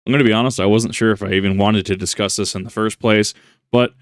I'm going to be honest, I wasn't sure if I even wanted to discuss this in the first place, but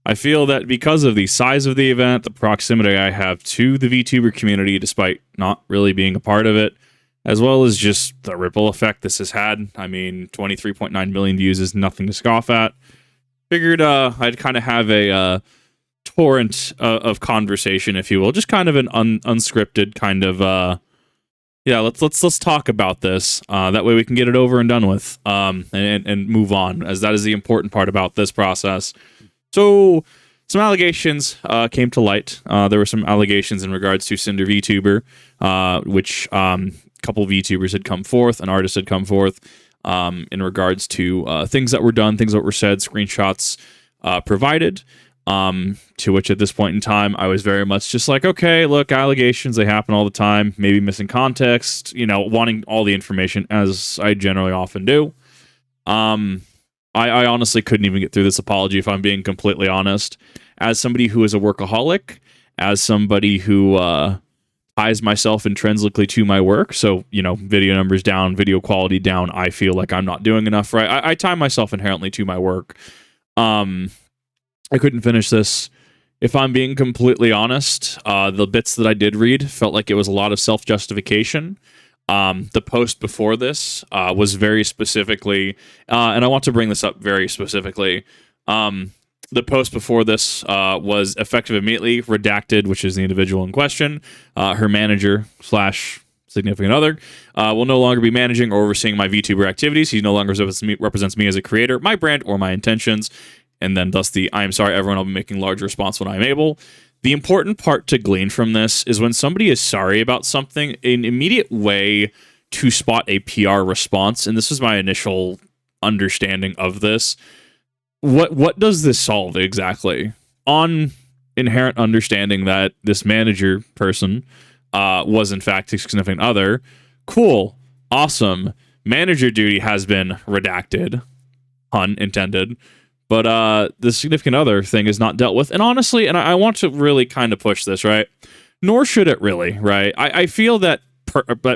I feel that because of the size of the event, the proximity I have to the VTuber community, despite not really being a part of it, as well as just the ripple effect this has had. I mean, 23.9 million views is nothing to scoff at. Figured I'd kind of have a torrent of conversation, if you will, just kind of an unscripted kind of yeah. Let's talk about this. That way we can get it over and done with, and move on, as that is the important part about this process. So some allegations came to light. There were some allegations in regards to Sinder Vtuber, which a couple VTubers had come forth, an artist had come forth, in regards to things that were done, things that were said, screenshots provided. To which at this point in time, I was very much just like, okay, look, allegations, they happen all the time, maybe missing context, wanting all the information, as I generally often do. I honestly couldn't even get through this apology, if I'm being completely honest. As somebody who is a workaholic, as somebody who ties myself intrinsically to my work, so, video numbers down, video quality down, I feel like I'm not doing enough, right? I tie myself inherently to my work. I couldn't finish this. If I'm being completely honest, the bits that I did read felt like it was a lot of self-justification. The post before this was very specifically, and I want to bring this up very specifically. The post before this was effective immediately, redacted, which is the individual in question. Her manager / significant other will no longer be managing or overseeing my VTuber activities. He no longer represents me as a creator, my brand, or my intentions. And then thus I am sorry, everyone, I'll be making large response when I'm able. The important part to glean from this is when somebody is sorry about something, an immediate way to spot a PR response, and this is my initial understanding of this. What does this solve exactly? On inherent understanding that this manager person was in fact a significant other, cool, awesome. Manager duty has been redacted, pun intended. But the significant other thing is not dealt with. And honestly, and I want to really kind of push this, right? Nor should it really, right? I feel that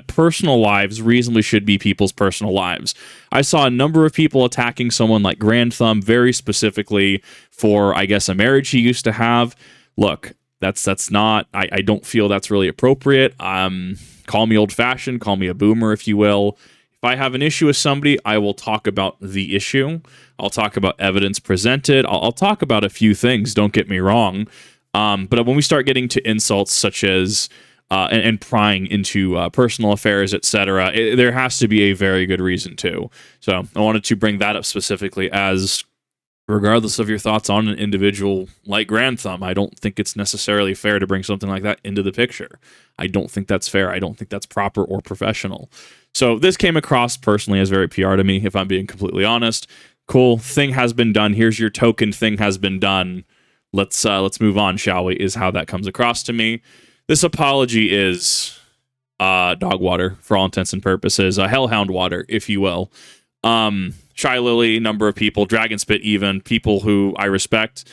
personal lives reasonably should be people's personal lives. I saw a number of people attacking someone like Grand Thumb very specifically for, I guess, a marriage he used to have. Look, that's not, I don't feel that's really appropriate. Call me old-fashioned, call me a boomer, if you will. If I have an issue with somebody, I will talk about the issue. I'll talk about evidence presented. I'll talk about a few things, don't get me wrong. But when we start getting to insults such as, and prying into personal affairs, etc., there has to be a very good reason to. So I wanted to bring that up specifically, as regardless of your thoughts on an individual like Grand Thumb, I don't think it's necessarily fair to bring something like that into the picture. I don't think that's fair. I don't think that's proper or professional. So this came across personally as very PR to me, if I'm being completely honest. Cool, thing has been done. Here's your token, thing has been done. Let's move on, shall we, is how that comes across to me. This apology is dog water, for all intents and purposes. Hellhound water, if you will. Shy Lily, number of people, Dragon Spit even, people who I respect,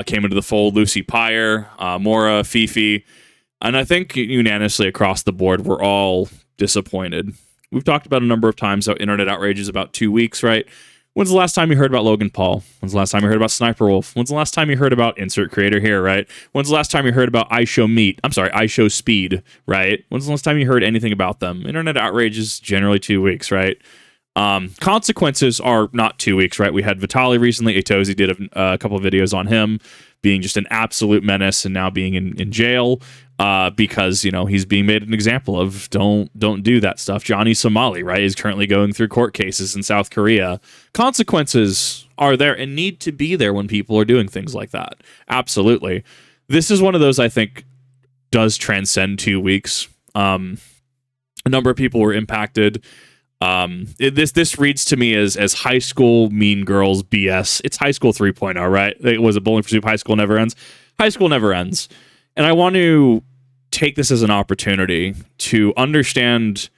came into the fold. Lucy Pyre, Mora, Fifi. And I think unanimously across the board, we're all disappointed. We've talked about a number of times how internet outrage is about 2 weeks, right? When's the last time you heard about Logan Paul? When's the last time you heard about Sniper Wolf? When's the last time you heard about insert creator here, right? When's the last time you heard about I Show Speed, right? When's the last time you heard anything about them? Internet outrage is generally 2 weeks, right? Consequences are not 2 weeks, right? We had Vitali recently. Atozi did a couple of videos on him being just an absolute menace and now being in jail because, he's being made an example of. Don't do that stuff. Johnny Somali, right, is currently going through court cases in South Korea. Consequences are there and need to be there when people are doing things like that. Absolutely. This is one of those I think does transcend 2 weeks. A number of people were impacted. This reads to me as high school mean girls BS. It's high school 3.0, right? It was a Bowling for Soup. High school never ends. High school never ends. And I want to take this as an opportunity to understand,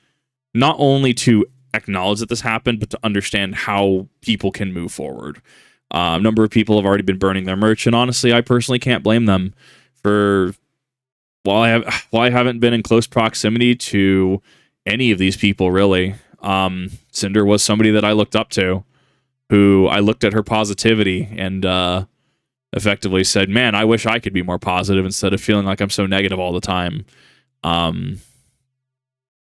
not only to acknowledge that this happened, but to understand how people can move forward. A number of people have already been burning their merch, and honestly, I personally can't blame them for, while I haven't been in close proximity to any of these people, really. Sinder was somebody that I looked up to, who I looked at her positivity and effectively said, man, I wish I could be more positive instead of feeling like I'm so negative all the time.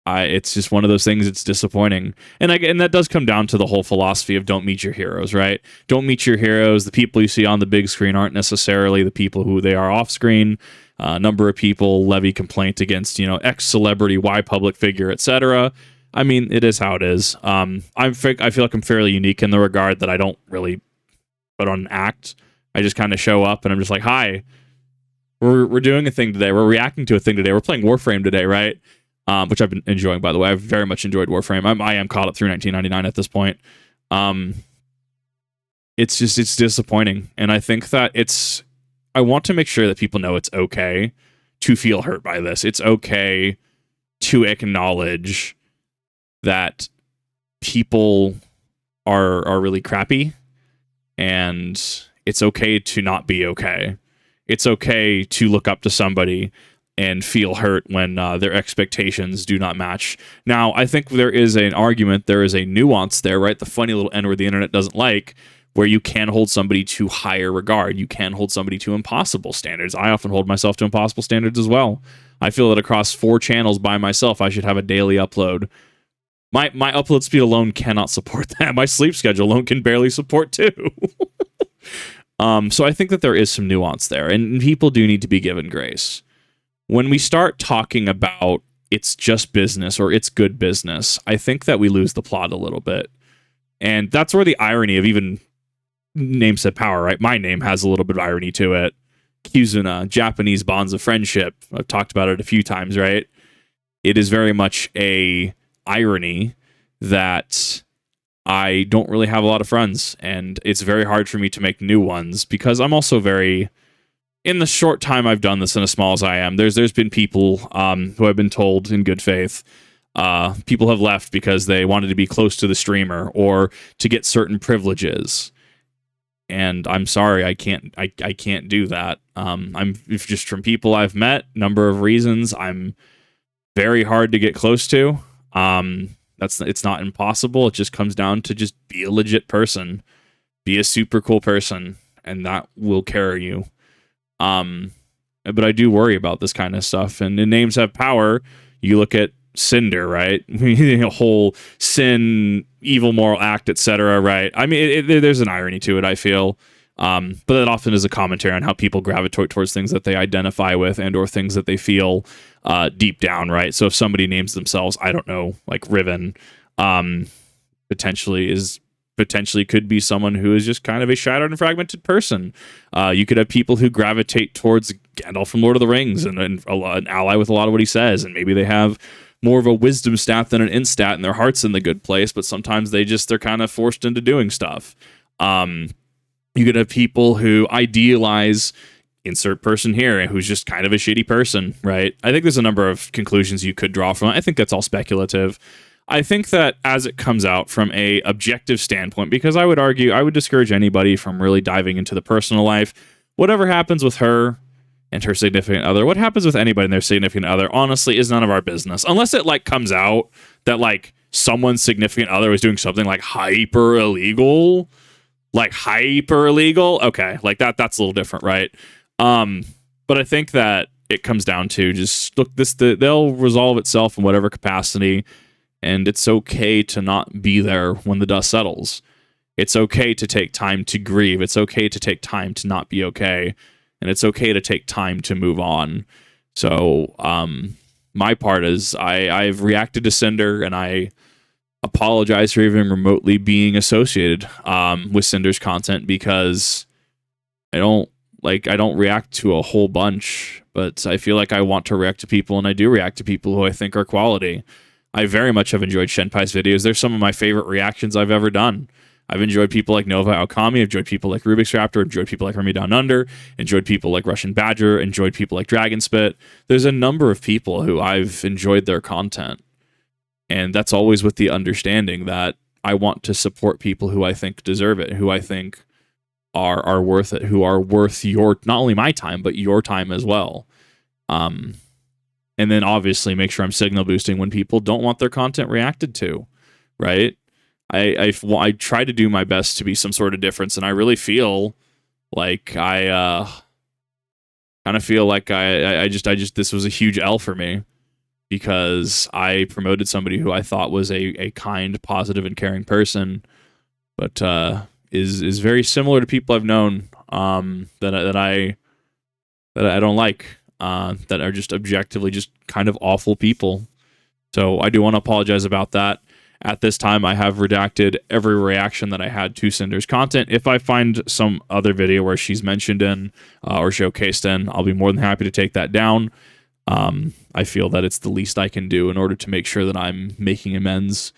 It's just one of those things. It's disappointing, and that does come down to the whole philosophy of don't meet your heroes, right? Don't meet your heroes. The people you see on the big screen aren't necessarily the people who they are off screen. A number of people levy complaint against X celebrity, Y public figure, etc. I mean, it is how it is. I feel like I'm fairly unique in the regard that I don't really put on an act. I just kind of show up and I'm just like, hi, we're doing a thing today. We're reacting to a thing today. We're playing Warframe today, right? Which I've been enjoying, by the way. I've very much enjoyed Warframe. I am caught up through 1999 at this point. It's disappointing. And I think that I want to make sure that people know it's okay to feel hurt by this. It's okay to acknowledge that people are really crappy, and it's okay to not be okay. It's okay to look up to somebody and feel hurt when their expectations do not match. Now, I think there is an argument, there is a nuance there, right? The funny little N word the internet doesn't like, where you can hold somebody to higher regard. You can hold somebody to impossible standards. I often hold myself to impossible standards as well. I feel that across 4 channels by myself, I should have a daily upload. My upload speed alone cannot support that. My sleep schedule alone can barely support 2. So I think that there is some nuance there, and people do need to be given grace. When we start talking about it's just business or it's good business, I think that we lose the plot a little bit. And that's where the irony of even names have power, right? My name has a little bit of irony to it. Kizuna, Japanese bonds of friendship. I've talked about it a few times, right? It is very much a irony that I don't really have a lot of friends, and it's very hard for me to make new ones because I'm also very... In the short time I've done this, and as small as I am, there's been people who I've been told in good faith, people have left because they wanted to be close to the streamer or to get certain privileges. And I'm sorry, I can't do that. I'm just from people I've met, number of reasons. I'm very hard to get close to. It's not impossible. It just comes down to just be a legit person, be a super cool person, and that will carry you. But I do worry about this kind of stuff, and the names have power. You look at Sinder, right? Whole sin, evil moral act, etc. Right? I mean, there's an irony to it, I feel, but that often is a commentary on how people gravitate towards things that they identify with and/or things that they feel deep down, right? So if somebody names themselves, I don't know, like Riven, potentially could be someone who is just kind of a shattered and fragmented person. You could have people who gravitate towards Gandalf from Lord of the Rings and an ally with a lot of what he says, and maybe they have more of a wisdom stat than an int stat, and their heart's in the good place, but sometimes they're kind of forced into doing stuff. You could have people who idealize insert person here who's just kind of a shitty person, right? I think there's a number of conclusions you could draw from it. I think that's all speculative. I think that as it comes out from a objective standpoint, because I would discourage anybody from really diving into the personal life. Whatever happens with her and her significant other, what happens with anybody and their significant other, honestly, is none of our business. Unless it comes out that someone's significant other was doing something hyper illegal. Okay, that's a little different, right? But I think that it comes down to just look, they'll resolve itself in whatever capacity. And it's okay to not be there when the dust settles. It's okay to take time to grieve. It's okay to take time to not be okay. And it's okay to take time to move on. So my part is I've reacted to Sinder, and I apologize for even remotely being associated with Sinder's content, because I don't react to a whole bunch, but I feel like I want to react to people, and I do react to people who I think are quality. I very much have enjoyed Shenpai's videos. They're some of my favorite reactions I've ever done. I've enjoyed people like Nova Alkami, I've enjoyed people like Rubik's Raptor, enjoyed people like Remy Down Under, enjoyed people like Russian Badger, enjoyed people like Dragon Spit. There's a number of people who I've enjoyed their content. And that's always with the understanding that I want to support people who I think deserve it, who I think are worth it, who are worth your, not only my time, but your time as well. And then obviously make sure I'm signal boosting when people don't want their content reacted to. right? I try to do my best to be some sort of difference, and I really feel like I kind of feel like I just this was a huge L for me because I promoted somebody who I thought was a kind, positive, and caring person, but is very similar to people I've known that I don't like, that are just objectively just kind of awful people. So I do want to apologize about that. At this time, I have redacted every reaction that I had to Sinder's content. If I find some other video where she's mentioned in or showcased in, I'll be more than happy to take that down. I feel that it's the least I can do in order to make sure that I'm making amends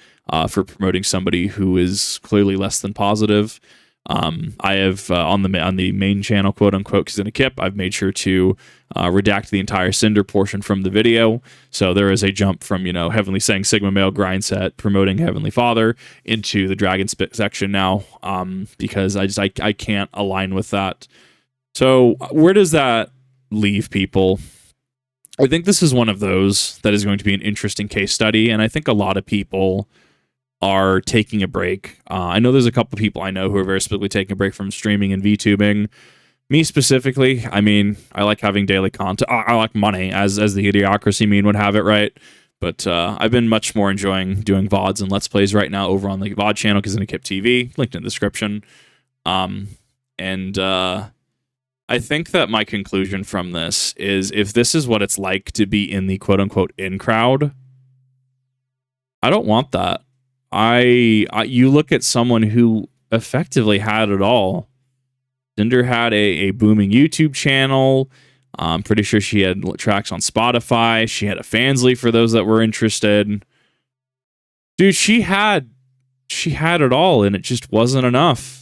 for promoting somebody who is clearly less than positive. I have on the main channel, quote unquote, because in a kip, I've made sure to redact the entire Sinder portion from the video. So there is a jump from, Heavenly saying Sigma Male grind set promoting Heavenly Father into the Dragon Spit section now, because I can't align with that. So where does that leave people? I think this is one of those that is going to be an interesting case study, and I think a lot of people are taking a break. I know there's a couple people I know who are very specifically taking a break from streaming and VTubing. Me specifically, I mean, I like having daily content. I like money, as the Idiocracy meme would have it, right? But I've been much more enjoying doing VODs and Let's Plays right now over on the VOD channel, because in a Kip TV, linked in the description. I think that my conclusion from this is, if this is what it's like to be in the quote-unquote in crowd, I don't want that. You look at someone who effectively had it all. Sinder had a booming YouTube channel. I'm pretty sure she had tracks on Spotify. She had a Fansly for those that were interested. Dude, she had it all, and it just wasn't enough.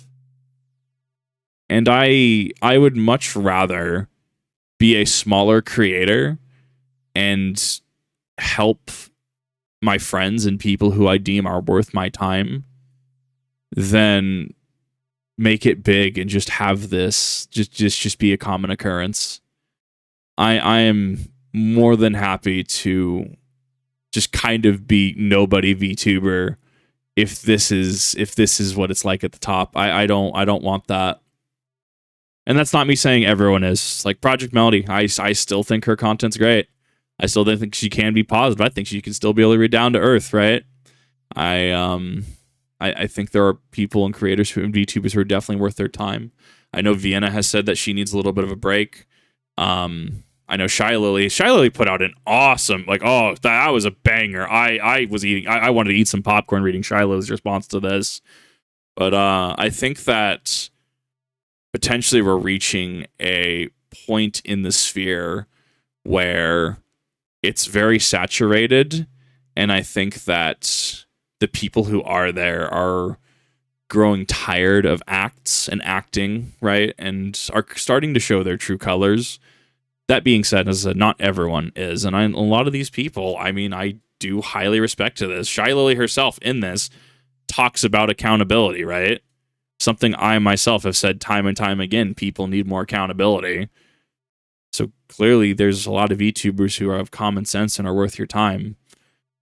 And I would much rather be a smaller creator and help my friends and people who I deem are worth my time than make it big and just have this just be a common occurrence. I am more than happy to just kind of be nobody VTuber if this is what it's like at the top. I don't want that. And that's not me saying everyone is. Like Project Melody, I still think her content's great. I still think she can be positive. I think she can still be able to read down to earth, right? I think there are people and creators and VTubers who are definitely worth their time. I know Vienna has said that she needs a little bit of a break. I know Shy Lily put out an awesome, that was a banger. I wanted to eat some popcorn reading Shy Lily's response to this. But I think that potentially we're reaching a point in the sphere where it's very saturated, and I think that the people who are there are growing tired of acts and acting, right? And are starting to show their true colors. That being said, as I said, not everyone is. And a lot of these people, I mean, I do highly respect to this. Shy Lily herself in this talks about accountability, right? Something I myself have said time and time again, people need more accountability. So clearly there's a lot of VTubers who have common sense and are worth your time.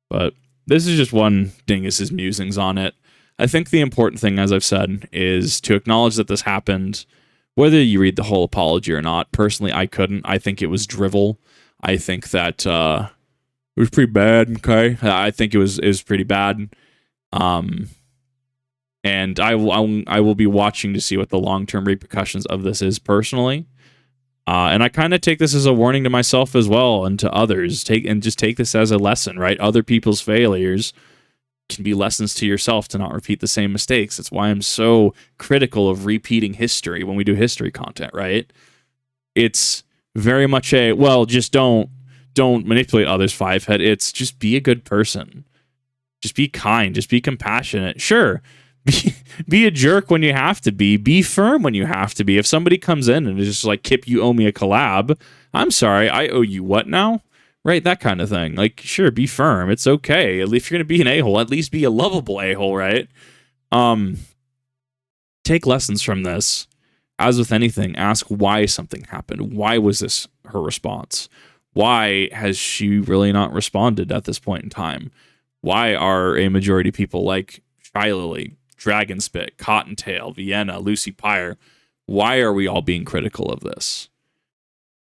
But this is just one Dingus's musings on it. I think the important thing, as I've said, is to acknowledge that this happened, whether you read the whole apology or not. Personally, I couldn't. I think it was drivel. I think that it was pretty bad, okay? I think it was pretty bad. And I will be watching to see what the long-term repercussions of this is personally. And I kind of take this as a warning to myself as well, and to others. Take this as a lesson, right? Other people's failures can be lessons to yourself to not repeat the same mistakes. That's why I'm so critical of repeating history when we do history content, right? It's very much just don't manipulate others 5-head. It's just be a good person. Just be kind. Just be compassionate. Sure. Be a jerk when you have to be. Be firm when you have to be. If somebody comes in and is just like, Kip, you owe me a collab. I'm sorry, I owe you what now? Right, that kind of thing. Like, sure, be firm. It's okay. If you're going to be an a-hole, at least be a lovable a-hole, right? Take lessons from this. As with anything, ask why something happened. Why was this her response? Why has she really not responded at this point in time? Why are a majority of people like Shylily, Dragonspit, Cottontail, Vienna, Lucy Pyre, why are we all being critical of this?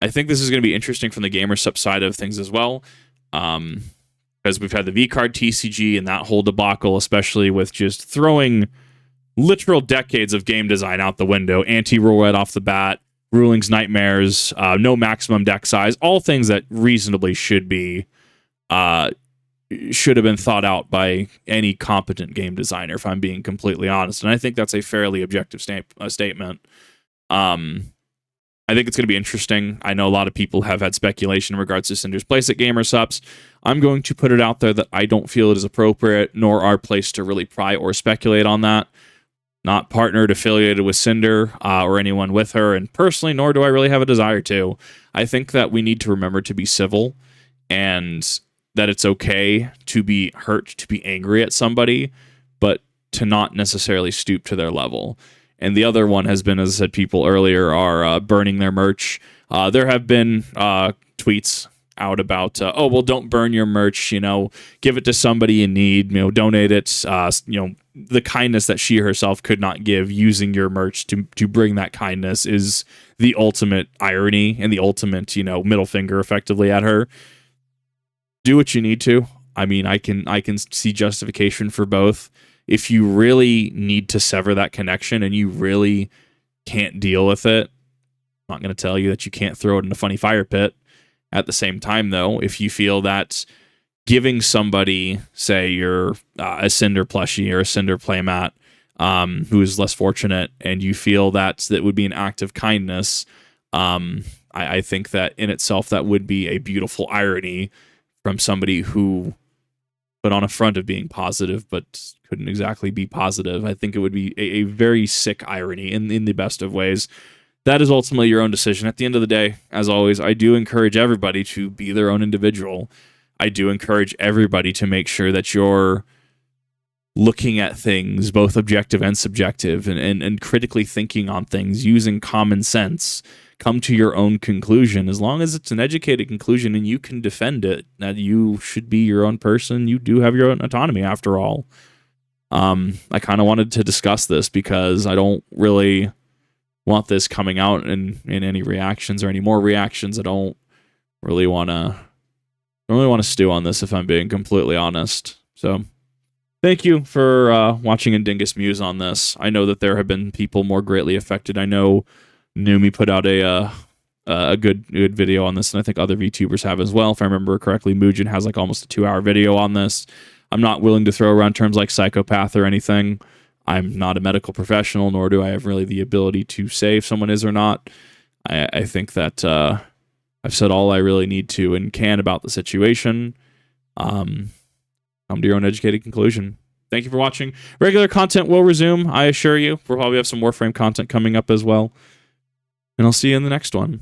I think this is going to be interesting from the GamerSup side of things as well, because we've had the V-Card TCG and that whole debacle, especially with just throwing literal decades of game design out the window, anti-rule right off the bat, rulings nightmares, no maximum deck size, all things that reasonably should have been thought out by any competent game designer, if I'm being completely honest. And I think that's a fairly objective statement. I think it's going to be interesting. I know a lot of people have had speculation in regards to Sinder's place at GamerSups. I'm going to put it out there that I don't feel it is appropriate, nor our place to really pry or speculate on that. Not partnered, affiliated with Sinder or anyone with her, and personally, nor do I really have a desire to. I think that we need to remember to be civil, and that it's okay to be hurt, to be angry at somebody, but to not necessarily stoop to their level. And the other one has been, as I said, people earlier are burning their merch. There have been tweets out about, don't burn your merch, give it to somebody in need, donate it, the kindness that she herself could not give using your merch to bring that kindness is the ultimate irony and the ultimate, middle finger effectively at her. Do what you need to. I mean, I can see justification for both. If you really need to sever that connection and you really can't deal with it, I'm not going to tell you that you can't throw it in a funny fire pit. At the same time, though, if you feel that giving somebody, say you're a Sinder plushie or a Sinder playmat who is less fortunate, and you feel that would be an act of kindness, I think that in itself that would be a beautiful irony from somebody who put on a front of being positive but couldn't exactly be positive. I think it would be a very sick irony in the best of ways. That is ultimately your own decision. At the end of the day, as always, I do encourage everybody to be their own individual. I do encourage everybody to make sure that you're looking at things, both objective and subjective, and critically thinking on things, using common sense. Come to your own conclusion. As long as it's an educated conclusion and you can defend it, that you should be your own person. You do have your own autonomy, after all. I kind of wanted to discuss this because I don't really want this coming out in any reactions or any more reactions. I don't really want to stew on this, if I'm being completely honest. So thank you for watching and Dingus Muse on this. I know that there have been people more greatly affected. I know Numi put out a good video on this, and I think other VTubers have as well. If I remember correctly, Mugen has like almost a 2-hour video on this. I'm not willing to throw around terms like psychopath or anything. I'm not a medical professional, nor do I have really the ability to say if someone is or not. I think that I've said all I really need to and can about the situation. Come to your own educated conclusion. Thank you for watching. Regular content will resume, I assure you. We'll probably have some Warframe content coming up as well. And I'll see you in the next one.